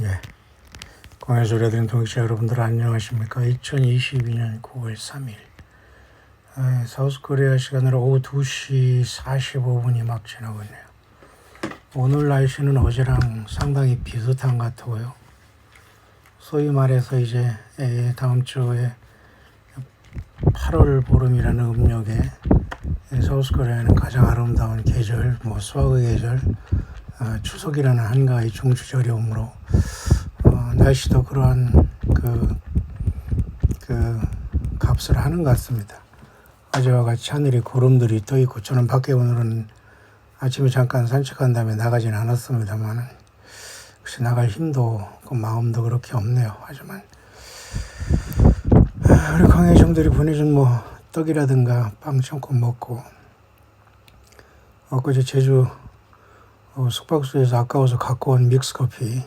예, 공예소리에 동역자 여러분들 안녕하십니까? 2022년 9월 3일 사우스코리아 시간으로 오후 2시 45분이 막 지나고 있네요. 오늘 날씨는 어제랑 상당히 비슷한 것 같고요. 소위 말해서 이제 다음 주에 8월 보름이라는 음력에 사우스코리아는 가장 아름다운 계절, 수학의 계절, 추석이라는 한가위 중추절이 오므로 날씨도 그러한 값을 하는 것 같습니다. 어제와 같이 하늘에 구름들이 떠 있고, 저는 밖에 오늘은 아침에 잠깐 산책한 다음에 나가지는 않았습니다만, 혹시 나갈 힘도 마음도 그렇게 없네요. 하지만 우리 강혜정들이 보내준 떡이라든가 빵 참고 먹고, 엊그제 제주 숙박소에서 아까워서 갖고 온 믹스커피,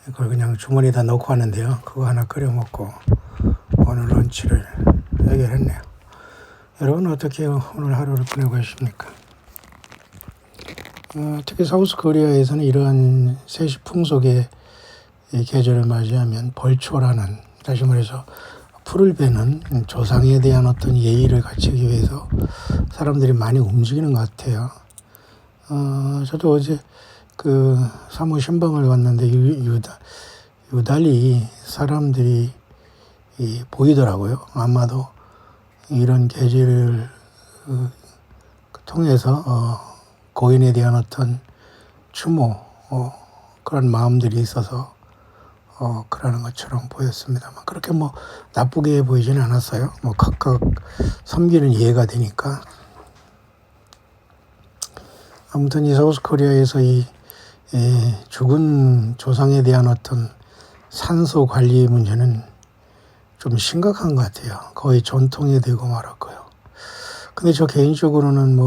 그걸 그냥 주머니에다 넣고 왔는데요. 그거 하나 끓여 먹고 오늘 런치를 해결했네요. 여러분 어떻게 오늘 하루를 보내고 계십니까? 특히 사우스 코리아에서는 이러한 세시 풍속의 계절을 맞이하면 벌초라는, 다시 말해서 풀을 베는 조상에 대한 어떤 예의를 갖추기 위해서 사람들이 많이 움직이는 것 같아요. 저도 어제 사무 신방을 왔는데 유달리 사람들이 보이더라고요. 아마도 이런 계절을 통해서 고인에 대한 어떤 추모, 그런 마음들이 있어서 그러는 것처럼 보였습니다만, 그렇게 나쁘게 보이지는 않았어요. 각각 섬기는 이해가 되니까. 아무튼 이 사우스 코리아에서 이 죽은 조상에 대한 어떤 산소 관리 문제는 좀 심각한 것 같아요. 거의 전통이 되고 말았고요. 근데 저 개인적으로는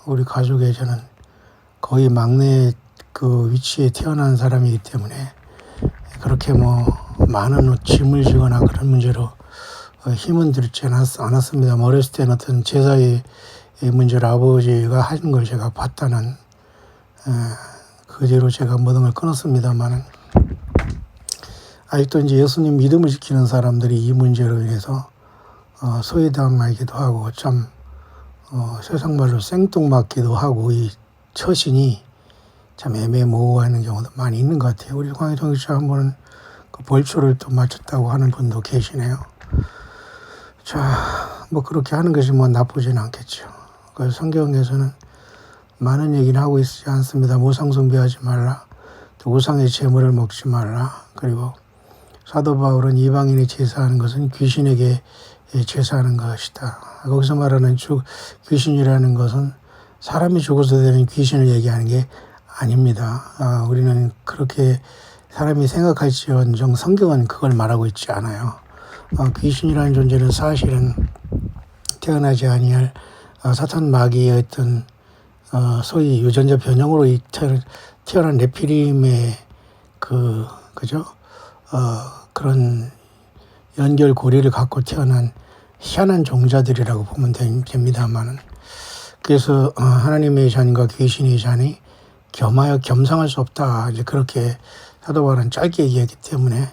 우리 가족의 저는 거의 막내 위치에 태어난 사람이기 때문에 그렇게 많은 짐을 지거나 그런 문제로 힘은 들지 않았습니다. 어렸을 때는 어떤 제사의 문제를 아버지가 하는 걸 제가 봤다는 그 뒤로 제가 모든 걸 끊었습니다만, 아직도 이제 예수님 믿음을 지키는 사람들이 이 문제로 인해서 소외당하기도 하고, 참 세상 말로 생뚱맞기도 하고, 이 처신이 참 애매모호하는 경우도 많이 있는 것 같아요. 우리 광해동역자 한 번은 벌초를 또 마쳤다고 하는 분도 계시네요. 자, 그렇게 하는 것이 나쁘지는 않겠죠. 그래서 성경에서는 많은 얘기는 하고 있지 않습니다. 우상 숭배하지 말라, 또 우상의 제물을 먹지 말라. 그리고 사도 바울은 이방인이 제사하는 것은 귀신에게 제사하는 것이다. 거기서 말하는 귀신이라는 것은 사람이 죽어서 되는 귀신을 얘기하는 게 아닙니다. 우리는 그렇게 사람이 생각할지언정 성경은 그걸 말하고 있지 않아요. 귀신이라는 존재는 사실은 태어나지 아니할 사탄 마귀의 어떤 소위 유전자 변형으로 태어난 네피림의 그런 연결 고리를 갖고 태어난 희한한 종자들이라고 보면 됩니다만은, 그래서 하나님의 자녀과 귀신의 자녀이 겸하여 겸상할 수 없다, 이제 그렇게 사도 바울은 짧게 얘기했기 때문에,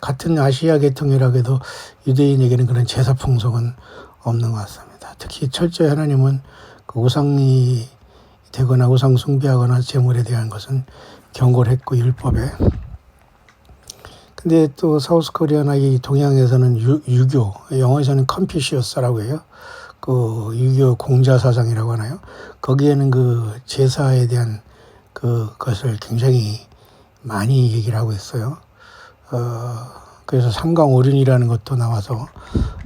같은 아시아 계통이라고 해도 유대인에게는 그런 제사 풍속은 없는 것 같습니다. 특히 철저히 하나님은 우상이 되거나 우상 숭배하거나 제물에 대한 것은 경고를 했고, 율법에. 근데 또 사우스 코리아나 이 동양에서는 유교, 영어에서는 컨피시어스라고 해요. 유교 공자 사상이라고 하나요? 거기에는 제사에 대한 것을 굉장히 많이 얘기를 하고 있어요. 그래서 삼강오륜이라는 것도 나와서,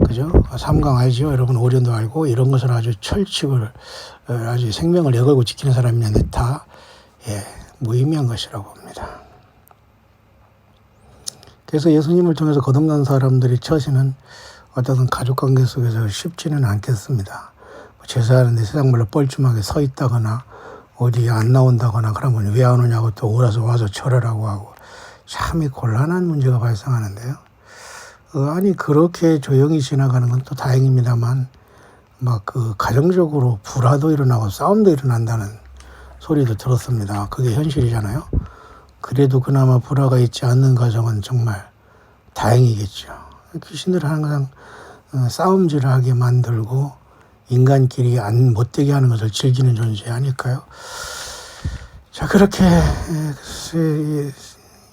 그죠? 삼강 알죠? 여러분, 오륜도 알고, 이런 것을 아주 철칙을, 아주 생명을 내걸고 지키는 사람이면 다, 무의미한 것이라고 봅니다. 그래서 예수님을 통해서 거듭난 사람들이 처시는 어떤 가족관계 속에서 쉽지는 않겠습니다. 제사하는데 세상 말로 뻘쭘하게 서 있다거나, 어디 안 나온다거나, 그러면 왜 안 오냐고 또 와서 절하라고 하고, 참 곤란한 문제가 발생하는데요. 아니 그렇게 조용히 지나가는 건 또 다행입니다만, 가정적으로 불화도 일어나고 싸움도 일어난다는 소리도 들었습니다. 그게 현실이잖아요. 그래도 그나마 불화가 있지 않는 가정은 정말 다행이겠죠. 귀신들은 항상 싸움질하게 만들고 인간끼리 안 못되게 하는 것을 즐기는 존재 아닐까요? 자, 그렇게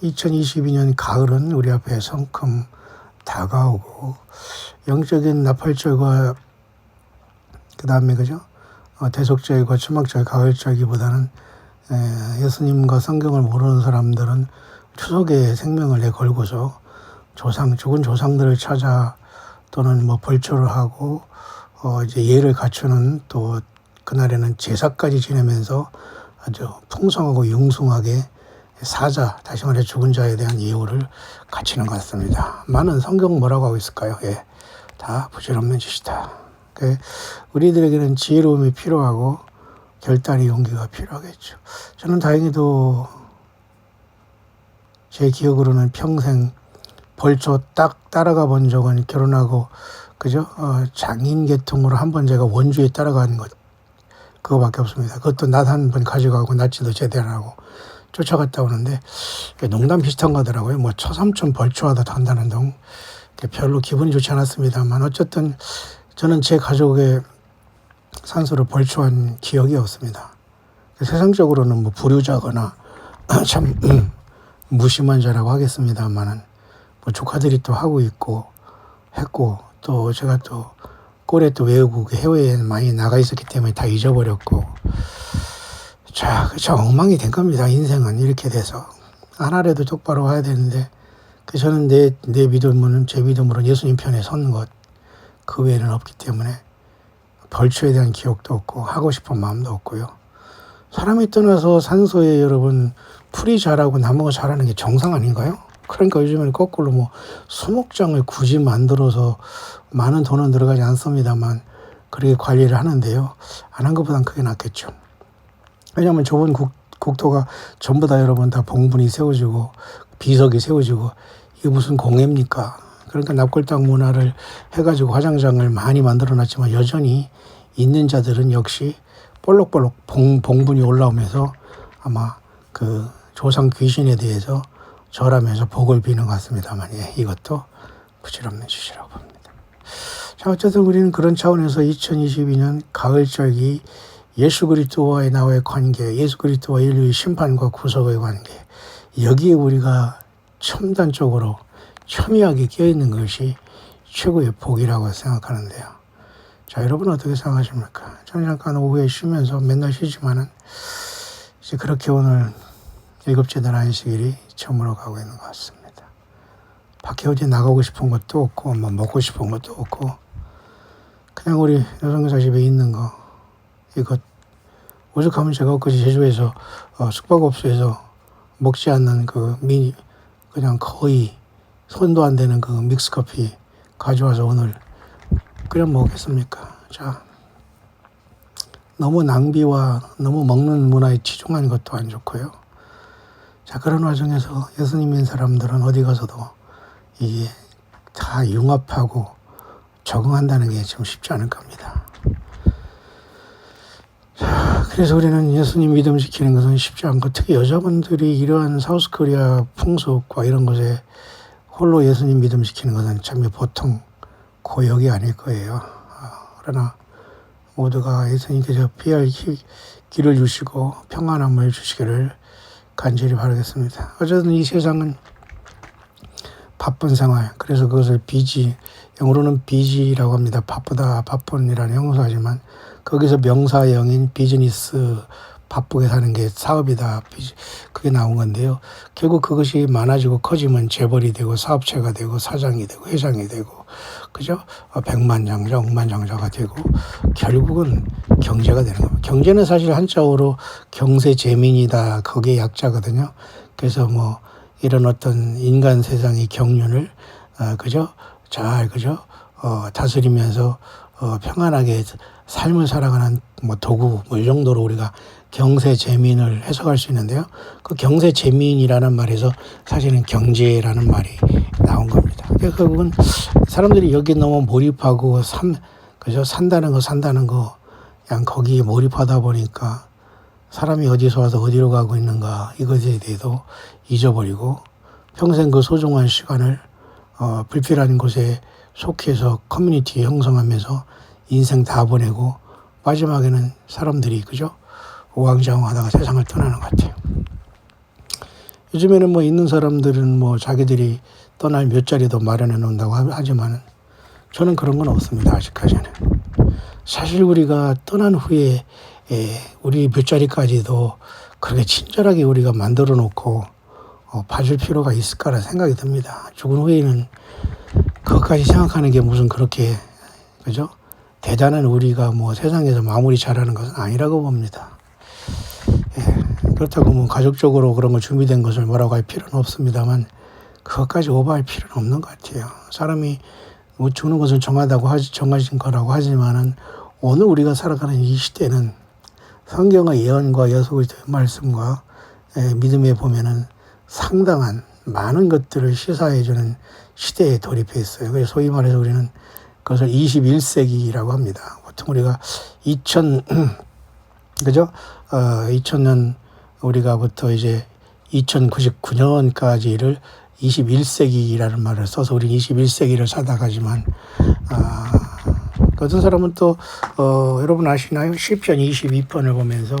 2022년 가을은 우리 앞에 성큼 다가오고 영적인 나팔절과 그 다음에 그죠? 대속절과 추막절, 가을절기보다는 예수님과 성경을 모르는 사람들은 추석에 생명을 내걸고서 죽은 조상들을 찾아 또는 뭐 벌초를 하고 이제 예를 갖추는 또 그날에는 제사까지 지내면서 아주 풍성하고 융숭하게 사자, 다시 말해 죽은 자에 대한 예우를 갖추는 것 같습니다. 많은 성경 뭐라고 하고 있을까요? 예, 다 부질없는 짓이다. 우리들에게는 지혜로움이 필요하고 결단의 용기가 필요하겠죠. 저는 다행히도 제 기억으로는 평생 벌초 딱 따라가 본 적은 결혼하고 그죠? 장인 계통으로 한 번 제가 원주에 따라가는 것 그거밖에 없습니다. 그것도 낮 한 번 가져가고 낮에도 제대로 하고 쫓아갔다 오는데 농담 비슷한 거더라고요. 뭐 처삼촌 벌초하다 간다는 동 별로 기분이 좋지 않았습니다만 어쨌든 저는 제 가족의 산소를 벌초한 기억이 없습니다. 세상적으로는 뭐 불효자거나 참 무심한 자라고 하겠습니다만은 뭐 조카들이 또 하고 있고 했고 또 제가 또 꼴에 또 외국 해외에 많이 나가 있었기 때문에 다 잊어버렸고 자, 참 엉망이 된 겁니다. 인생은 이렇게 돼서 하나라도 똑바로 와야 되는데 저는 내 믿음은 제 믿음으로 예수님 편에 선 것 그 외에는 없기 때문에 벌초에 대한 기억도 없고 하고 싶은 마음도 없고요. 사람이 떠나서 산소에 여러분 풀이 자라고 나무가 자라는 게 정상 아닌가요? 그러니까 요즘에는 거꾸로 뭐 수목장을 굳이 만들어서 많은 돈은 들어가지 않습니다만 그렇게 관리를 하는데요. 안 한 것보단 그게 낫겠죠. 왜냐하면 좁은 국토가 전부 다 여러분 다 봉분이 세워지고 비석이 세워지고 이게 무슨 공해입니까? 그러니까 납골당 문화를 해가지고 화장장을 많이 만들어놨지만 여전히 있는 자들은 역시 볼록볼록 봉분이 올라오면서 아마 그 조상 귀신에 대해서 절하면서 복을 비는 것 같습니다만 예, 이것도 부질없는 짓이라고 봅니다. 자, 어쨌든 우리는 그런 차원에서 2022년 가을절기 예수 그리스도와의 나와의 관계, 예수 그리스도와 인류의 심판과 구속의 관계 여기에 우리가 첨단적으로 첨예하게 껴있는 것이 최고의 복이라고 생각하는데요. 자, 여러분 어떻게 생각하십니까? 저는 잠깐 오후에 쉬면서 맨날 쉬지만은 이제 그렇게 오늘 일곱째 날 안식일이 처음으로 가고 있는 것 같습니다. 밖에 어디 나가고 싶은 것도 없고 뭐 먹고 싶은 것도 없고 그냥 우리 여성교사 집에 있는 거 이것 오죽하면 제가 엊그제 제주에서 숙박업소에서 먹지 않는 그냥 거의 손도 안 되는 그 믹스커피 가져와서 오늘 끓여 먹겠습니까? 자, 너무 낭비와 너무 먹는 문화에 치중하는 것도 안 좋고요. 자, 그런 와중에서 예수님인 사람들은 어디 가서도 이게 다 융합하고 적응한다는 게 좀 쉽지 않을 겁니다. 자, 그래서 우리는 예수님 믿음 지키는 것은 쉽지 않고 특히 여자분들이 이러한 사우스코리아 풍속과 이런 것에 홀로 예수님 믿음 지키는 것은 참 보통 고역이 아닐 거예요. 그러나 모두가 예수님께서 피할 길을 주시고 평안함을 주시기를 간절히 바라겠습니다. 어쨌든 이 세상은 바쁜 생활, 그래서 그것을 비지, 영어로는 비지라고 합니다. 바쁘다, 바쁜이라는 형사지만 거기서 명사형인 비즈니스, 바쁘게 사는 게 사업이다, 그게 나온 건데요. 결국 그것이 많아지고 커지면 재벌이 되고 사업체가 되고 사장이 되고 회장이 되고 그죠? 백만장자, 억만장자가 되고 결국은 경제가 되는 겁니다. 경제는 사실 한자어로 경세재민이다, 거기에 약자거든요. 그래서 뭐 이런 어떤 인간 세상의 경륜을 그죠? 잘 그죠? 다스리면서 평안하게 삶을 살아가는 뭐 도구 뭐 이 정도로 우리가 경세재민을 해석할 수 있는데요. 그 경세재민이라는 말에서 사실은 경제라는 말이 나온 겁니다. 그러니까 결국은 사람들이 여기에 너무 몰입하고 그죠? 산다는 거 그냥 거기에 몰입하다 보니까 사람이 어디서 와서 어디로 가고 있는가 이것에 대해서 잊어버리고 평생 그 소중한 시간을 불필요한 곳에 속해서 커뮤니티 형성하면서 인생 다 보내고 마지막에는 사람들이 그죠? 우왕좌왕하다가 세상을 떠나는 것 같아요. 요즘에는 뭐 있는 사람들은 뭐 자기들이 떠날 몇 자리도 마련해 놓는다고 하지만 저는 그런 건 없습니다. 아직까지는. 사실 우리가 떠난 후에 우리 몇 자리까지도 그렇게 친절하게 우리가 만들어 놓고 봐줄 필요가 있을까라는 생각이 듭니다. 죽은 후에는 그것까지 생각하는 게 무슨 그렇게 그죠? 대단한 우리가 뭐 세상에서 마무리 잘하는 것은 아니라고 봅니다. 그렇다고 뭐 가족적으로 그런 거 준비된 것을 뭐라고 할 필요는 없습니다만 그것까지 오버할 필요는 없는 것 같아요. 사람이 뭐 죽는 것은 정해진 거라고 하지만은 오늘 우리가 살아가는 이 시대는 성경의 예언과 예수 그리스도의 말씀과 믿음에 보면은 상당한 많은 것들을 시사해주는 시대에 돌입해 있어요. 그래서 소위 말해서 우리는 그것을 21세기라고 합니다. 보통 우리가 그죠? 2000년 우리가부터 이제 2099년까지를 21세기라는 말을 써서 우리는 21세기를 살아가지만 어떤 사람은 또 여러분 아시나요? 시편 22편을 보면서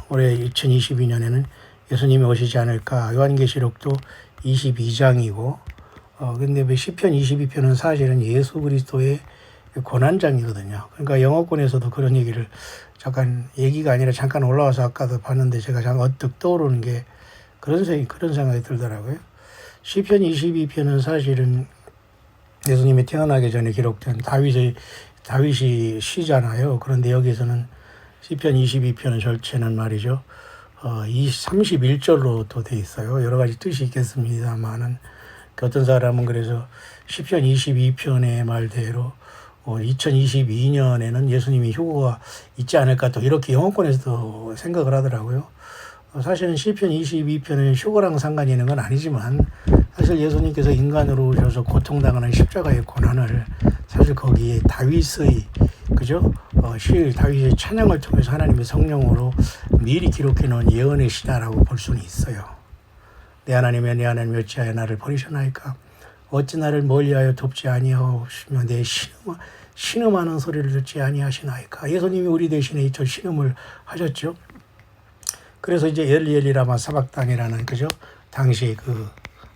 올해 2022년에는 예수님이 오시지 않을까. 요한계시록도 22장이고 근데 시편 22편은 사실은 예수 그리스도의 고난장이거든요. 그러니까 영어권에서도 그런 얘기를 잠깐 얘기가 아니라 잠깐 올라와서 아까도 봤는데 제가 잠깐 언뜻 떠오르는 게 그런 생각이 들더라고요. 시편 22편은 사실은 예수님이 태어나기 전에 기록된 다윗이 시잖아요. 그런데 여기서는 시편 22편의 절체는 말이죠. 31절로 또 돼 있어요. 여러 가지 뜻이 있겠습니다만은 어떤 사람은 그래서 시편 22편의 말대로 2022년에는 예수님이 휴거가 있지 않을까 또 이렇게 영어권에서도 생각을 하더라고요. 사실은 시편 22편은 휴거랑 상관이 있는 건 아니지만 사실 예수님께서 인간으로 오셔서 고통당하는 십자가의 고난을 사실 거기에 다윗의 그죠? 다윗의 찬양을 통해서 하나님의 성령으로 미리 기록해 놓은 예언의 시다라고 볼 수는 있어요. 내 하나님의 내 하나님 어찌하여 나를 버리셨나이까? 어찌 나를 멀리하여 돕지 아니하시며 내 신음하는 소리를 듣지 아니하시나이까? 예수님이 우리 대신에 저 신음을 하셨죠. 그래서 이제 엘리엘리라마 사박단이라는 그죠? 당시 그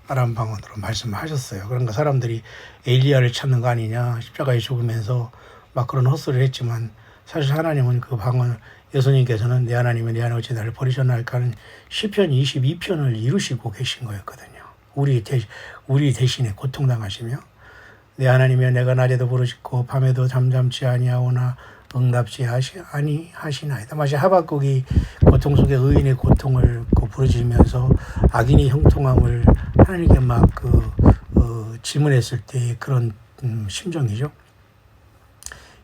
아람 방언으로 말씀하셨어요. 그러니까 사람들이 엘리야를 찾는 거 아니냐 십자가에 죽으면서 막 그런 헛소리를 했지만 사실 하나님은 그 방언 예수님께서는 내 하나님은 내 하나님 어찌 나를 버리셨나이까 하는 시편 22편을 이루시고 계신 거였거든요. 우리 대신에 고통당하시며 내 하나님이여 내가 낮에도 부르짖고 밤에도 잠잠치 아니하오나 응답지 아니하시나이다. 마치 하박국이 고통 속에 의인의 고통을 부르짖으면서 악인의 형통함을 하나님께 막 질문했을 때의 그런 심정이죠.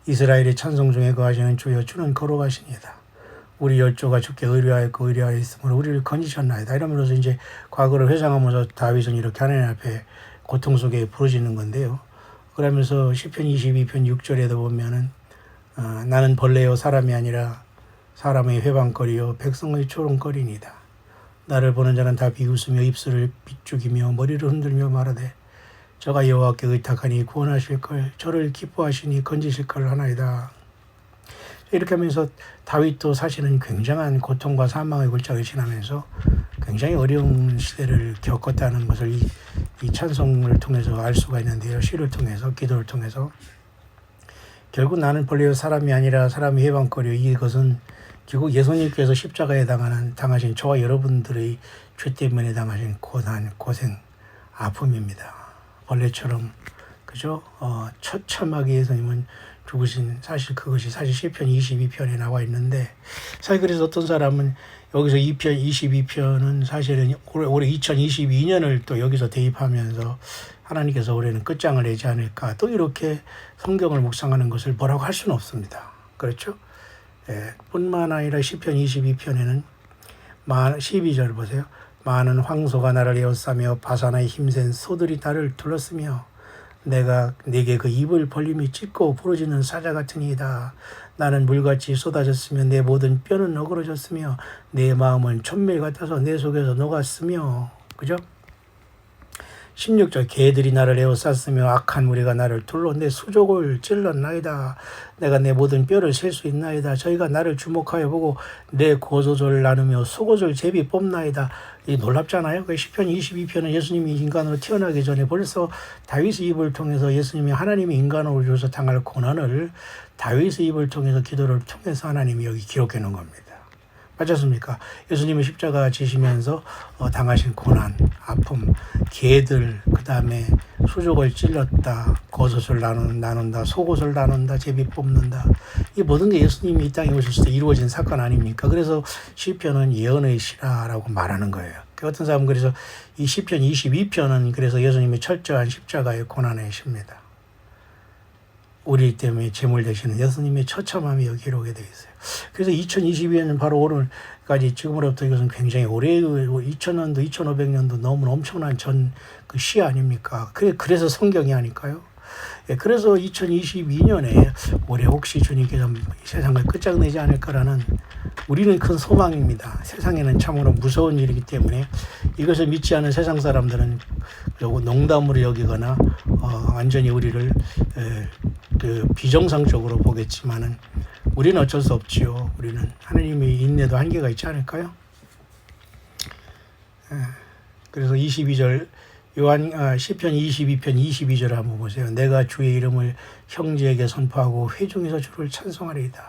이스라엘의 찬송 중에 거하시는 주여 주는 거룩하시니이다. 우리 열조가 주께 의뢰하였고 의뢰하였으므로 우리를 건지셨나이다. 이러면서 이제 과거를 회상하면서 다윗은 이렇게 하나님 앞에 고통 속에 부르짖는 건데요. 그러면서 시편 22편 6절에도 보면은 나는 벌레요 사람이 아니라 사람의 회방거리요 백성의 조롱거리니이다. 나를 보는 자는 다 비웃으며 입술을 비죽이며 머리를 흔들며 말하되 저가 여호와께 의탁하니 구원하실 걸 저를 기뻐하시니 건지실 걸 하나이다. 이렇게 하면서 다윗도 사실은 굉장한 고통과 사망의 골짜기를 지나면서 굉장히 어려운 시대를 겪었다는 것을 이 찬송을 통해서 알 수가 있는데요. 시를 통해서 기도를 통해서 결국 나는 벌레요 사람이 아니라 사람이 해방거리요. 이것은 결국 예수님께서 십자가에 당하신 저와 여러분들의 죄 때문에 당하신 고난, 고생, 아픔입니다. 벌레처럼 그죠? 처참하게 예수님은 죽으신 그것이 사실 시편 22편에 나와 있는데 사실 그래서 어떤 사람은 여기서 22편은 사실은 올해 2022년을 또 여기서 대입하면서 하나님께서 올해는 끝장을 내지 않을까 또 이렇게 성경을 묵상하는 것을 뭐라고 할 수는 없습니다. 그렇죠? 뿐만 아니라 시편 22편에는 12절 보세요. 많은 황소가 나를 에워싸며 바산의 힘센 소들이 나를 둘렀으며 내가 네게 그 입을 벌림이 찢고 부러지는 사자 같으니이다. 나는 물같이 쏟아졌으며 내 모든 뼈는 어그러졌으며 내 마음은 촛밀 같아서 내 속에서 녹았으며. 그죠? 16절 개들이 나를 에워쌌으며 악한 무리가 나를 둘러 내 수족을 찔렀나이다. 내가 내 모든 뼈를 셀 수 있나이다. 저희가 나를 주목하여 보고 내 고소절을 나누며 속옷을 제비 뽑나이다. 이 놀랍잖아요. 그 시편 22편은 예수님이 인간으로 태어나기 전에 벌써 다윗의 입을 통해서 예수님이 하나님이 인간으로 줘서 당할 고난을 다윗의 입을 통해서 기도를 통해서 하나님이 여기 기록해 놓은 겁니다. 맞았습니까? 예수님이 십자가 지시면서 당하신 고난, 아픔, 개들, 그 다음에 수족을 찔렀다, 겉옷을 나눈다, 속옷을 나눈다, 제비 뽑는다. 이 모든 게 예수님이 이 땅에 오셨을 때 이루어진 사건 아닙니까? 그래서 시편은 예언의 시라라고 말하는 거예요. 어떤 사람은 그래서 이 시편 22편은 그래서 예수님의 철저한 십자가의 고난의 시입니다. 우리 때문에 제물 되시는 예수님의 처참함이 여기 기록이 되어 있어요. 그래서 2022년 바로 오늘까지 지금으로부터 이것은 굉장히 오래 2000년도 2500년도 넘은 엄청난 전 그 시 아닙니까? 그래서 성경이 아닐까요? 예, 그래서 2022년에 올해 혹시 주님께서 세상을 끝장내지 않을까라는 우리는 큰 소망입니다. 세상에는 참으로 무서운 일이기 때문에 이것을 믿지 않은 세상 사람들은 농담으로 여기거나 완전히 우리를 비정상적으로 보겠지만은 우리는 어쩔 수 없지요. 우리는 하나님의 인내도 한계가 있지 않을까요? 그래서 22절 시편 22편 22절을 한번 보세요. 내가 주의 이름을 형제에게 선포하고 회중에서 주를 찬송하리이다.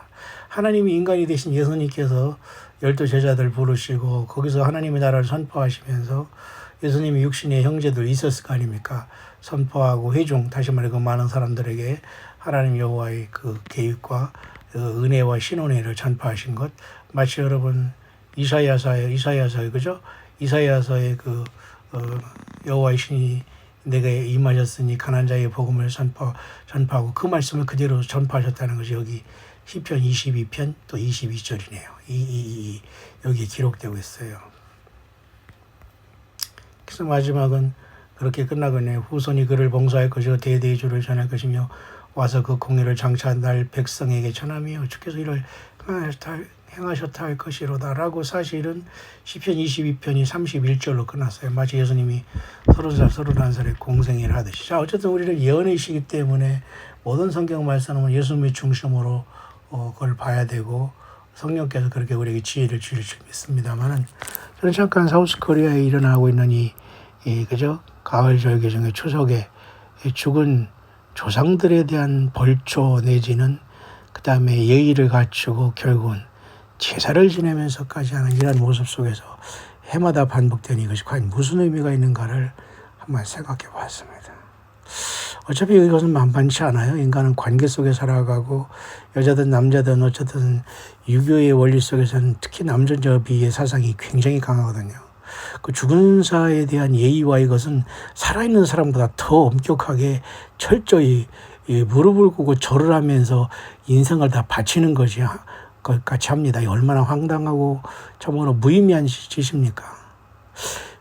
하나님이 인간이 되신 예수님께서 12 제자들 부르시고 거기서 하나님의 나라를 선포하시면서 예수님이 육신의 형제들 있었을 거 아닙니까? 선포하고 회중, 다시 말해 그 많은 사람들에게 하나님 여호와의 그 계획과 은혜와 신원혜를 전파하신 것, 마치 여러분 이사야서에 그죠? 이사야서의 그 여호와의 신이 내게 임하셨으니 가난한 자의 복음을 전파하고 그 말씀을 그대로 전파하셨다는 것이 여기 시편 22편 또 22절이네요. 여기에 기록되고 있어요. 그래서 마지막은 그렇게 끝나거든요. 후손이 그를 봉사할 것이요 대대의 주를 전할 것이며 와서 그 공의를 장차한 날 백성에게 전하며 주께서 이를 행하셨다 할 것이로다 라고 사실은 시편 22편이 31절로 끝났어요. 마치 예수님이 30살, 31살에 공생애를 하듯이. 자, 어쨌든 우리는 예언의 시기 때문에 모든 성경 말씀은 예수님의 중심으로 그걸 봐야 되고 성령께서 그렇게 우리에게 지혜를 주실 줄 믿습니다만은 저는 잠깐 사우스 코리아에 일어나고 있는 그죠? 가을 절기 중에 추석에 죽은 조상들에 대한 벌초 내지는 그 다음에 예의를 갖추고 결국은 제사를 지내면서까지 하는 이런 모습 속에서 해마다 반복되는 이것이 과연 무슨 의미가 있는가를 한번 생각해 봤습니다. 어차피 이것은 만만치 않아요. 인간은 관계 속에 살아가고 여자든 남자든 어쨌든 유교의 원리 속에서는 특히 남존여 비의 사상이 굉장히 강하거든요. 그 죽은 자에 대한 예의와 이것은 살아있는 사람보다 더 엄격하게 철저히 무릎을 꿇고 절을 하면서 인생을 다 바치는 것이 같이 합니다. 얼마나 황당하고 참으로 무의미한 짓입니까?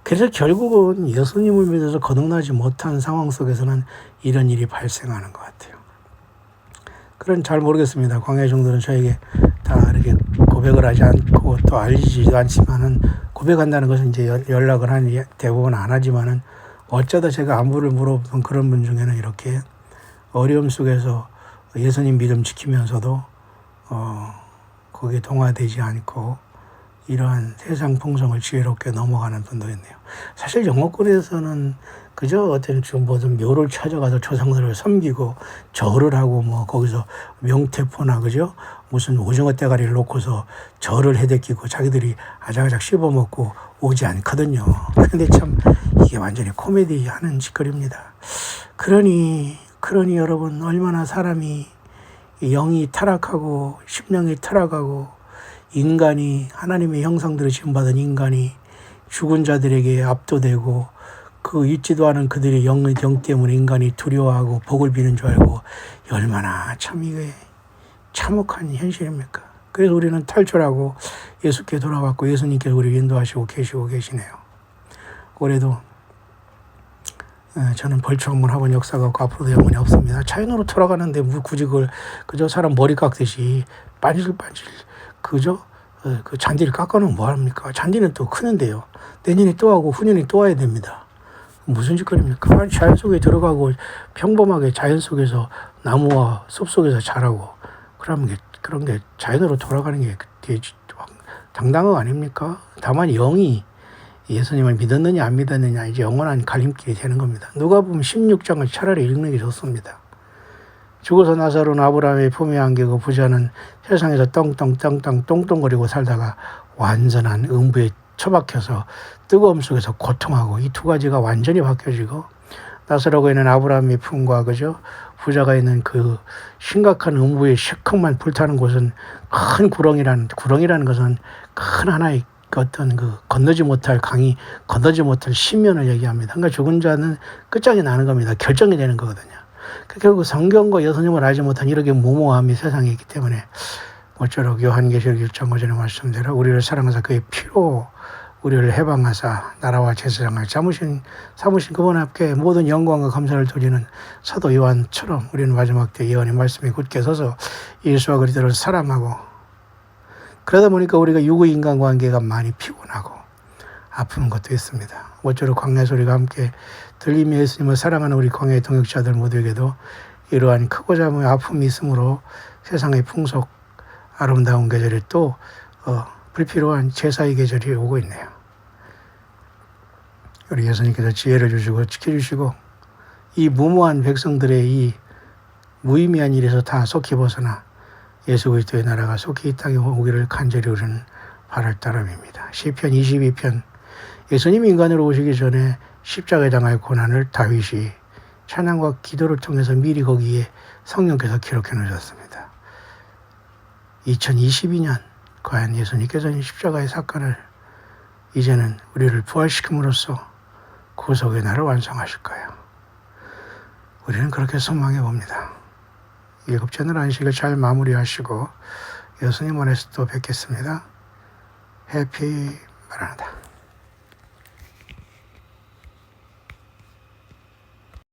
그래서 결국은 예수님을 믿어서 거듭나지 못한 상황 속에서는 이런 일이 발생하는 것 같아요. 그런 잘 모르겠습니다. 광야 종들은 저에게 다 이렇게 고백을 하지 않고 또 알리지도 않지만은 고백한다는 것은 이제 연락을 하니 대부분 안 하지만은 어쩌다 제가 안부를 물어본 그런 분 중에는 이렇게 어려움 속에서 예수님 믿음 지키면서도 거기에 동화되지 않고 이러한 세상 풍성을 지혜롭게 넘어가는 분도 있네요. 사실 영어권에서는 그저 어떤 좀 무슨 묘를 찾아가서 조상들을 섬기고 절을 하고 뭐 거기서 명태포나 그죠? 무슨 오징어 대가리를 놓고서 절을 해대끼고 자기들이 아작아작 씹어먹고 오지 않거든요. 그런데 참 이게 완전히 코미디 하는 짓거리입니다. 그러니 여러분 얼마나 사람이 영이 타락하고 심령이 타락하고 인간이 하나님의 형상대로 지음받은 인간이 죽은 자들에게 압도되고 그 있지도 않은 그들의 영 때문에 인간이 두려워하고 복을 비는 줄 알고 얼마나 참 이게 참혹한 현실입니까? 그래서 우리는 탈출하고 예수께 돌아왔고 예수님께서 우리를 인도하시고 계시네요. 올해도 저는 벌초 한번 해본 역사가 없고 앞으로도 영원히 없습니다. 차인으로 돌아가는데 굳이 그걸 그저 사람 머리 깎듯이 반질반질 그저 그 잔디를 깎아놓으면 뭐합니까? 잔디는 또 크는데요. 내년에 또 하고 후년에 또 와야 됩니다. 무슨 짓거리입니까? 자연 속에 들어가고 평범하게 자연 속에서 나무와 숲 속에서 자라고 그런 게 자연으로 돌아가는 게 당당한 거 아닙니까? 다만 영이 예수님을 믿었느냐 안 믿었느냐 이제 영원한 갈림길이 되는 겁니다. 누가 보면 16장을 차라리 읽는 게 좋습니다. 죽어서 나사로는 아브라함의 품에 안기고 부자는 세상에서 똥똥거리고 살다가 완전한 음부에 처박혀서 뜨거움 속에서 고통하고 이 두 가지가 완전히 바뀌어지고 나사로가 있는 아브라함의 품과 그죠 부자가 있는 그 심각한 음부의 시커먼 불타는 곳은 큰 구렁이라는 것은 큰 하나의 어떤 그 건너지 못할 강이 건너지 못할 심연을 얘기합니다. 그러니까 죽은 자는 끝장이 나는 겁니다. 결정이 되는 거거든요. 결국 성경과 예수님을 알지 못한 이렇게 무모함이 세상에 있기 때문에 모쪼록 요한계시록 1장 5절의 말씀대로 우리를 사랑하사 그의 피로 우리를 해방하사 나라와 제사장을 삼으신 그분 앞에 모든 영광과 감사를 드리는 사도 요한처럼 우리는 마지막 때 예언의 말씀에 굳게 서서 예수와 그리스도를 사랑하고 그러다 보니까 우리가 유구 인간관계가 많이 피곤하고 아픈 것도 있습니다. 모쪼록 광야 소리가 함께 들리며 예수님을 사랑하는 우리 광야의 동역자들 모두에게도 이러한 크고 작은 아픔이 있으므로 세상의 풍속 아름다운 계절이 또 불필요한 제사의 계절이 오고 있네요. 우리 예수님께서 지혜를 주시고 지켜주시고 이 무모한 백성들의 이 무의미한 일에서 다 속히 벗어나 예수 그리스도의 나라가 속히 이 땅에 오기를 간절히 우리는 바랄 따름입니다. 시편 22편 예수님이 인간으로 오시기 전에 십자가에 당할 고난을 다윗이 찬양과 기도를 통해서 미리 거기에 성령께서 기록해 놓으셨습니다. 2022년 과연 예수님께서는 십자가의 사건을 이제는 우리를 부활시킴으로써 구속의 날을 완성하실까요? 우리는 그렇게 소망해 봅니다. 일곱째 날 안식을 잘 마무리하시고 예수님 안에서 또 뵙겠습니다. 해피 마라나다.